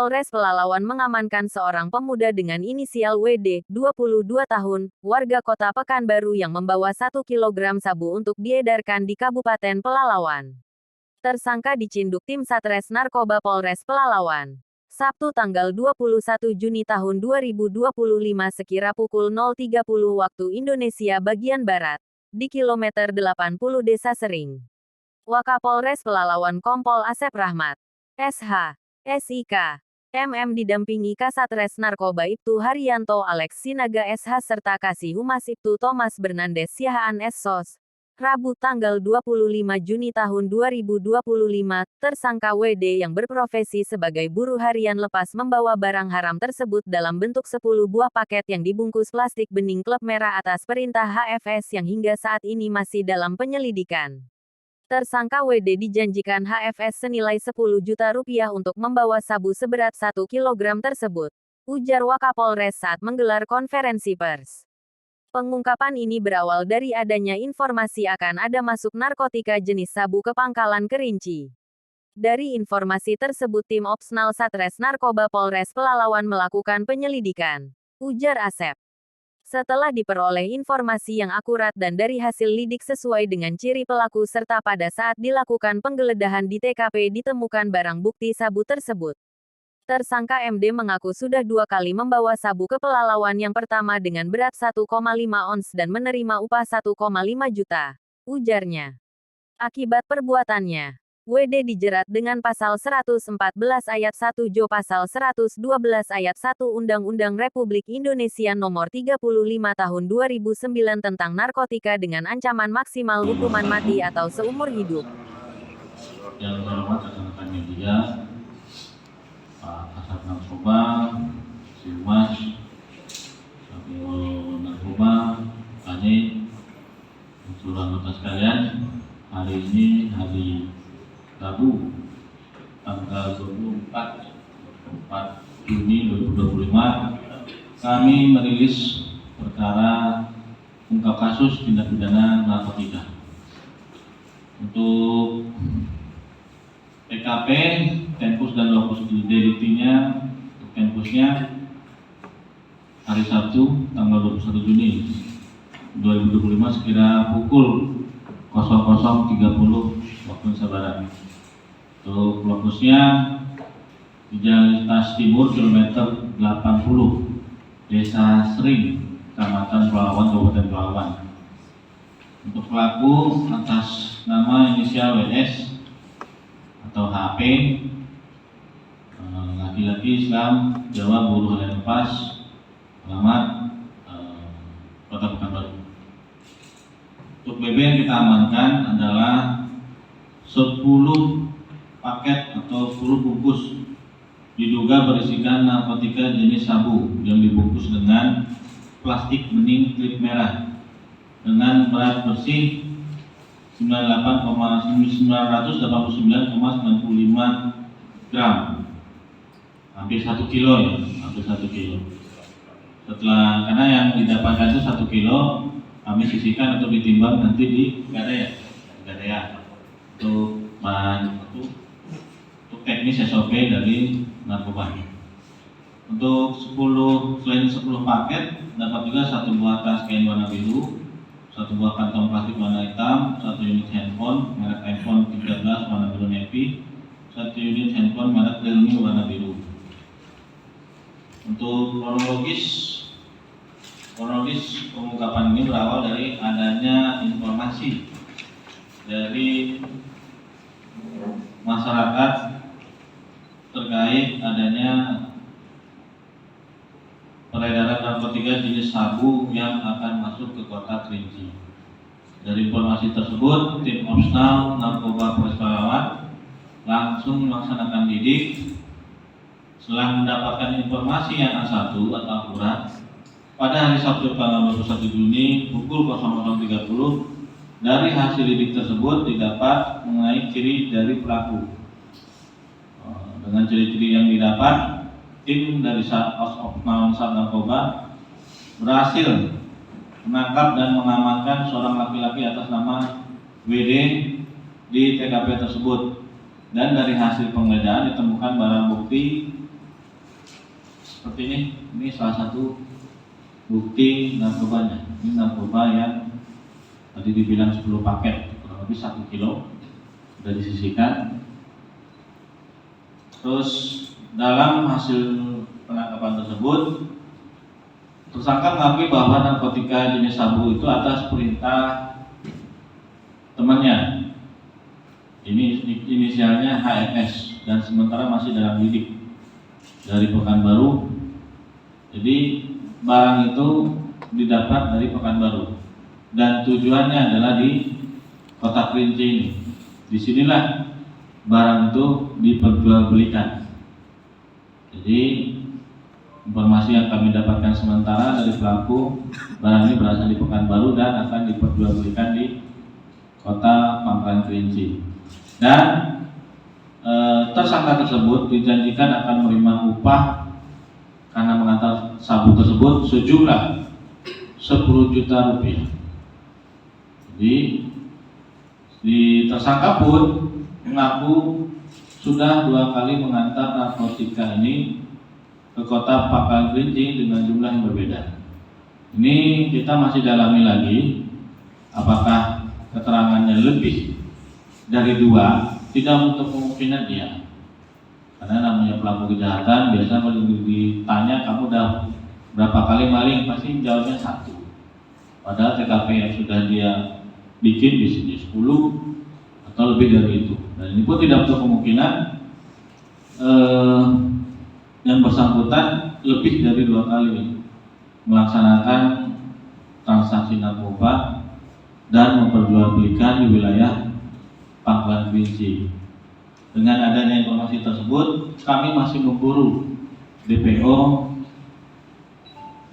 Polres Pelalawan mengamankan seorang pemuda dengan inisial WD, 22 tahun, warga kota Pekanbaru yang membawa 1 kilogram sabu untuk diedarkan di Kabupaten Pelalawan. Tersangka dicinduk tim Satres Narkoba Polres Pelalawan. Sabtu tanggal 21 Juni tahun 2025 sekira pukul 0.30 waktu Indonesia bagian Barat, di kilometer 80 Desa Sering. Wakapolres Pelalawan Kompol Asep Rahmat, SH. SIK, MM didampingi Kasatres Narkoba Ibtu Haryanto Alex Sinaga SH serta Kasih Humas Ibtu Thomas Bernandes Siahaan SSOS. Rabu tanggal 25 Juni tahun 2025, tersangka WD yang berprofesi sebagai buruh harian lepas membawa barang haram tersebut dalam bentuk 10 buah paket yang dibungkus plastik bening klub merah atas perintah HFS yang hingga saat ini masih dalam penyelidikan. Tersangka WD dijanjikan HFS senilai 10 juta rupiah untuk membawa sabu seberat 1 kilogram tersebut, ujar Wakapolres saat menggelar konferensi pers. Pengungkapan ini berawal dari adanya informasi akan ada masuk narkotika jenis sabu ke Pangkalan Kerinci. Dari informasi tersebut tim Opsnal Satres Narkoba Polres Pelalawan melakukan penyelidikan, ujar Asep. Setelah diperoleh informasi yang akurat dan dari hasil lidik sesuai dengan ciri pelaku serta pada saat dilakukan penggeledahan di TKP ditemukan barang bukti sabu tersebut. Tersangka MD mengaku sudah 2 kali membawa sabu ke Pelalawan, yang pertama dengan berat 1,5 ons dan menerima upah 1,5 juta, ujarnya. Akibat perbuatannya, WD dijerat dengan pasal 114 ayat 1 Jo pasal 112 ayat 1 Undang-Undang Republik Indonesia Nomor 35 Tahun 2009 tentang narkotika dengan ancaman maksimal hukuman mati atau seumur hidup. Yang terhormat rekan-rekan media, Pak Kasat Narkoba, Si Humas, Satpol Narkoba, Kani, seluruh anggota sekalian, hari ini hari Rabu tanggal 24 Juni 2025 kami merilis perkara ungkap kasus tindak pidana narkotika. Untuk TKP, tempus dan lokus deliktinya, tempusnya hari Sabtu tanggal 21 Juni 2025 sekira pukul 00.30 waktu Indonesia Barat. Untuk lokusnya di Jalan Lintas Timur kilometer 80 Desa Sering, Kecamatan Pelalawan, Kabupaten Pelalawan. Untuk pelaku atas nama inisial WS atau HP, laki-laki Islam, Jawa, buruh harian lepas, alamat Kota Pekanbaru. Untuk BB yang kita amankan adalah 10 paket atau 10 bungkus diduga berisikan narkotika jenis sabu yang dibungkus dengan plastik bening klip merah dengan berat bersih 989,95 gram, hampir 1 kilo ya, hampir 1 kilo. Setelah, karena yang didapatkan itu 1 kilo, kami sisihkan atau ditimbang nanti di Gadaya untuk bahan untuk teknis SOP dari narkoba. Untuk 10 selain 10 paket dapat juga 1 buah tas kain warna biru, 1 buah kantong plastik warna hitam, 1 unit handphone merek iPhone 13 warna biru navy, 1 unit handphone merek Realme warna biru. Untuk kronologis pengungkapan ini berawal dari adanya informasi dari masyarakat terkait adanya peredaran narkotika jenis sabu yang akan masuk ke kota Kerinci. Dari informasi tersebut, tim Opsnal Narkoba Polres Pelalawan langsung melaksanakan lidik. Setelah mendapatkan informasi yang A1 atau akurat, pada hari Sabtu tanggal 21 Juni pukul 00.30 dari hasil lidik tersebut didapat mengenai ciri dari pelaku. Dengan ciri-ciri yang didapat, tim dari Opsnal Narkoba berhasil menangkap dan mengamankan seorang laki-laki atas nama WD di TKP tersebut. Dan dari hasil penggeledahan ditemukan barang bukti seperti ini salah satu bukti narkobanya. Ini narkoba yang tadi dibilang 10 paket, kurang lebih 1 kilo sudah disisihkan. Terus dalam hasil penangkapan tersebut, tersangka mengakui bahwa narkotika jenis sabu itu atas perintah temannya. Ini inisialnya HMS dan sementara masih dalam lidik dari Pekanbaru. Jadi barang itu didapat dari Pekanbaru dan tujuannya adalah di Kota Kerinci ini. Disinilah barang itu diperjualbelikan. Jadi informasi yang kami dapatkan sementara dari pelaku, barang ini berasal di Pekanbaru dan akan diperjualbelikan di Kota Pangkalan Kerinci. Dan tersangka tersebut dijanjikan akan menerima upah karena mengantar sabu tersebut sejumlah 10 juta rupiah. Jadi tersangka pun mengaku sudah 2 kali mengantar narkotika ini ke Kota Pangkalan Kerinci dengan jumlah yang berbeda. Ini kita masih dalami lagi apakah keterangannya lebih dari 2, tidak untuk kemungkinan dia. Karena namanya pelaku kejahatan biasanya kalau ditanya kamu udah berapa kali maling, pasti jawabnya 1. Padahal TKP yang sudah dia bikin di sini 10 atau lebih dari itu. Dan ini pun tidak untuk kemungkinan yang bersangkutan lebih dari 2 kali melaksanakan transaksi narkoba dan memperjualbelikan di wilayah Pangkalan Kerinci. Dengan adanya informasi tersebut, kami masih memburu DPO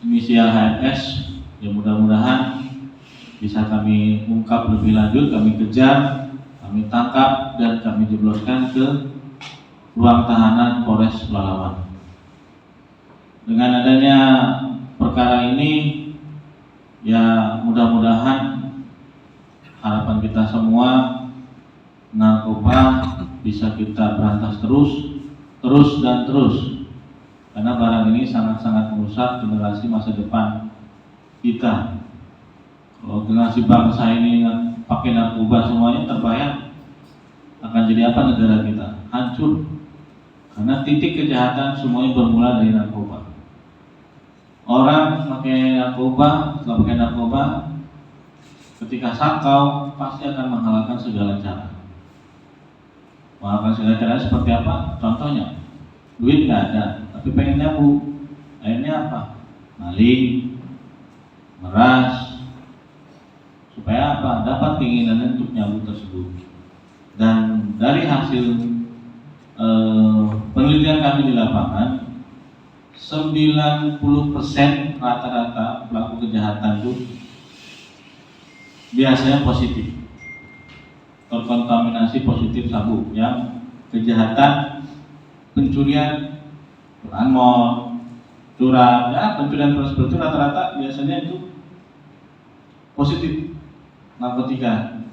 inisial HMS yang mudah-mudahan bisa kami ungkap lebih lanjut, kami kejar, kami tangkap dan kami jebloskan ke ruang tahanan Polres Pelalawan. Dengan adanya perkara ini, ya mudah-mudahan harapan kita semua narkoba bisa kita berantas terus karena barang ini sangat-sangat merusak generasi masa depan kita. Kalau generasi bangsa ini pakai narkoba semuanya, terbayang akan jadi apa negara kita? Hancur. Karena titik kejahatan semuanya bermula dari narkoba. Orang pakai narkoba, setelah pakai narkoba, ketika sakau pasti akan menghalalkan segala cara. Menghalalkan segala cara seperti apa? Contohnya, duit nggak ada, tapi pengen nyabu. Akhirnya apa? Maling, meras, supaya apa? Dapat keinginan untuk nyabu tersebut. Dan dari hasil penelitian kami di lapangan, 90% rata-rata pelaku kejahatan itu biasanya positif, terkontaminasi positif sabu. Yang kejahatan pencurian, peranmol, curang, ya pencurian seperti itu rata-rata biasanya itu positif narkotika.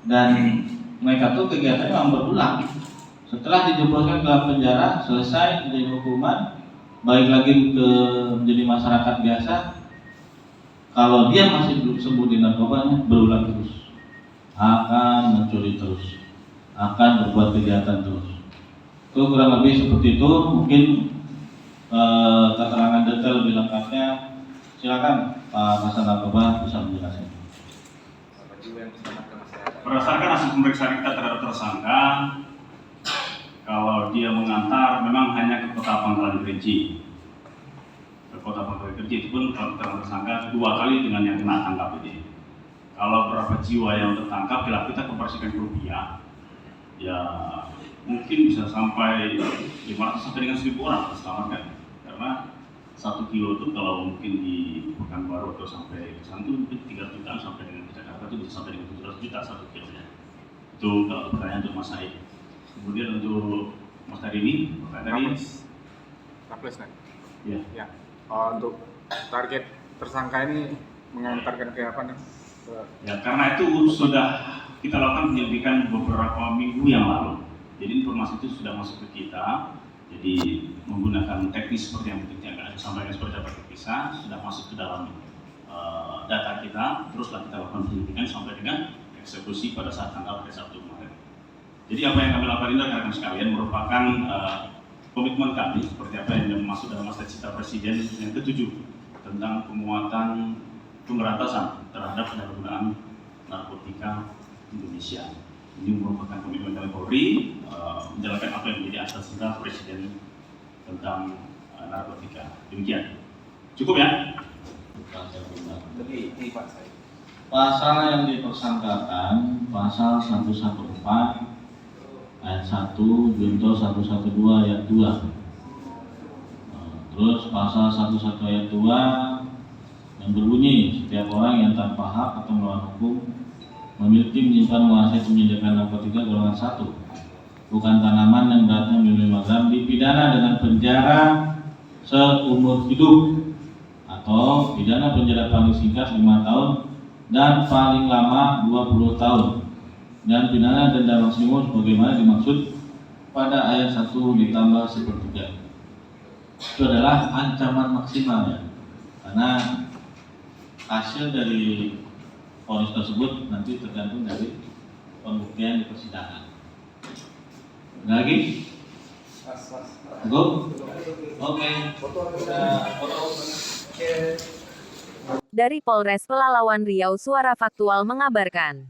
Dan mereka tuh kegiatannya memang berulang. Setelah dijebloskan ke dalam penjara, selesai menjadi hukuman, balik lagi ke menjadi masyarakat biasa. Kalau dia masih belum sembuh di narkobanya, berulang terus, akan mencuri terus, akan berbuat kejahatan terus. Itu kurang lebih seperti itu. Mungkin keterangan detail lebih lengkapnya silakan Pak Kasat Narkoba bisa menjelaskan. Berdasarkan hasil pemeriksaan kita terhadap tersangka, kalau dia mengantar memang hanya ke Kota Pangkalan Kerinci. Ke Kota Pangkalan Kerinci itu pun kalau tersangka 2 kali dengan yang kena tangkap ini. Kalau berapa jiwa yang tertangkap, bila kita konversikan ke rupiah, ya mungkin bisa sampai 500 sampai dengan 1000 orang terselamatkan. Karena 1 kilo itu kalau mungkin di Pekanbaru atau sampai ke sana itu mungkin 3 jutaan, sampai dengan ke Jakarta itu bisa sampai dengan 700 juta 1 kilonya. Itu kalau pertanyaan untuk Mas Said. Kemudian untuk Mas Tarini, Pak Tarini. Raples nih. Ya. Ya. Untuk target tersangka ini mengantarkan ke apa nih? Ya, karena itu sudah kita lakukan penyelidikan beberapa minggu yang lalu. Jadi informasi itu sudah masuk ke kita. Jadi menggunakan teknis seperti yang saya sampaikan seperti apa bisa sudah masuk ke dalam data kita, teruslah kita lakukan penyelidikan sampai dengan eksekusi pada saat tanggal hari Sabtu kemarin. Jadi apa yang kami lakukan ini rekan-rekan sekalian merupakan komitmen kami seperti apa yang masuk dalam cita presiden yang ke-7 tentang penguatan pemberantasan terhadap penyalahgunaan narkotika Indonesia. Ini merupakan komitmen kami Polri menjalankan apa yang menjadi asas cita presiden tentang narkotika. Demikian. Cukup ya? Pasal yang dipersangkakan pasal 114 ayat 1 junto 112 ayat 2. Terus pasal 11 ayat 2 yang berbunyi setiap orang yang tanpa hak atau melawan hukum memiliki, menyimpan, menguasai, menyediakan narkotika golongan 1 bukan tanaman yang beratnya 5 gram dipidana dengan penjara seumur hidup atau pidana penjara paling singkat 5 tahun dan paling lama 20 tahun dan pidana denda maksimum sebagaimana dimaksud pada ayat 1 ditambah 1/3. Itu adalah ancaman maksimal ya, karena hasil dari vonis tersebut nanti tergantung dari pembuktian di persidangan. Ada lagi? Cukup? Oke. Dari Polres Pelalawan Riau, Suara Faktual mengabarkan.